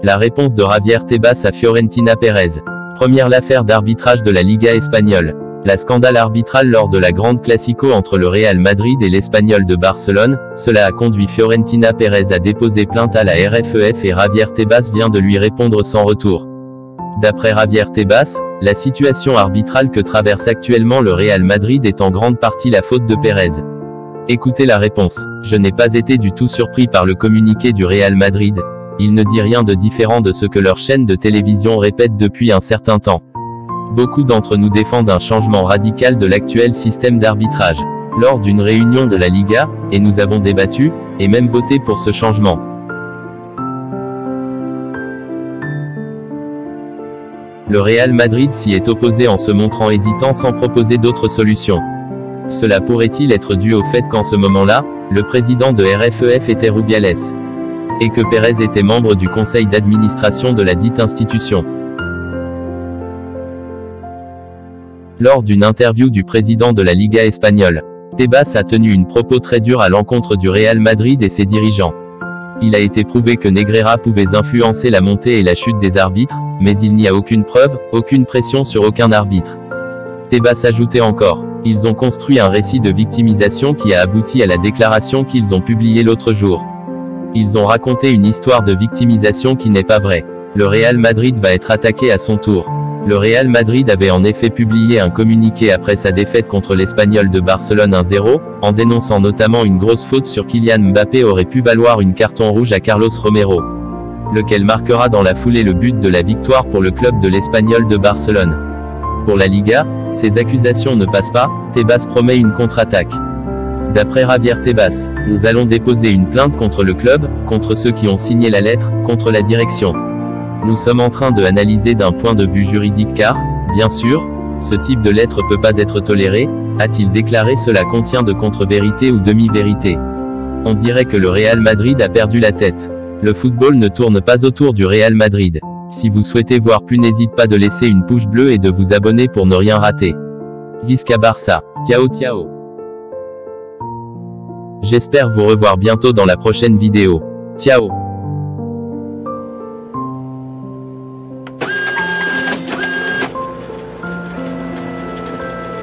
La réponse de Javier Tebas à Fiorentina Pérez. Première l'affaire d'arbitrage de la Liga espagnole. La scandale arbitral lors de la grande Classico entre le Real Madrid et l'Espagnol de Barcelone, cela a conduit Fiorentina Pérez à déposer plainte à la RFEF et Javier Tebas vient de lui répondre sans retour. D'après Javier Tebas, la situation arbitrale que traverse actuellement le Real Madrid est en grande partie la faute de Pérez. Écoutez la réponse. Je n'ai pas été du tout surpris par le communiqué du Real Madrid. Il ne dit rien de différent de ce que leur chaîne de télévision répète depuis un certain temps. Beaucoup d'entre nous défendent un changement radical de l'actuel système d'arbitrage. Lors d'une réunion de la Liga, et nous avons débattu, et même voté pour ce changement. Le Real Madrid s'y est opposé en se montrant hésitant sans proposer d'autres solutions. Cela pourrait-il être dû au fait qu'en ce moment-là, le président de RFEF était Rubiales, et que Pérez était membre du conseil d'administration de la dite institution. Lors d'une interview du président de la Liga espagnole, Tebas a tenu une propos très dure à l'encontre du Real Madrid et ses dirigeants. Il a été prouvé que Negreira pouvait influencer la montée et la chute des arbitres, mais il n'y a aucune preuve, aucune pression sur aucun arbitre. Tebas ajoutait encore, ils ont construit un récit de victimisation qui a abouti à la déclaration qu'ils ont publiée l'autre jour. Ils ont raconté une histoire de victimisation qui n'est pas vraie. Le Real Madrid va être attaqué à son tour. Le Real Madrid avait en effet publié un communiqué après sa défaite contre l'Espagnol de Barcelone 1-0, en dénonçant notamment une grosse faute sur Kylian Mbappé aurait pu valoir une carton rouge à Carlos Romero, lequel marquera dans la foulée le but de la victoire pour le club de l'Espagnol de Barcelone. Pour la Liga, ces accusations ne passent pas, Tebas promet une contre-attaque. D'après Javier Tebas, nous allons déposer une plainte contre le club, contre ceux qui ont signé la lettre, contre la direction. Nous sommes en train de analyser d'un point de vue juridique car, bien sûr, ce type de lettre peut pas être toléré, a-t-il déclaré. Cela contient de contre-vérité ou demi-vérité. On dirait que le Real Madrid a perdu la tête. Le football ne tourne pas autour du Real Madrid. Si vous souhaitez voir plus, n'hésite pas de laisser une pouce bleue et de vous abonner pour ne rien rater. Visca Barça. Ciao ciao. J'espère vous revoir bientôt dans la prochaine vidéo. Ciao.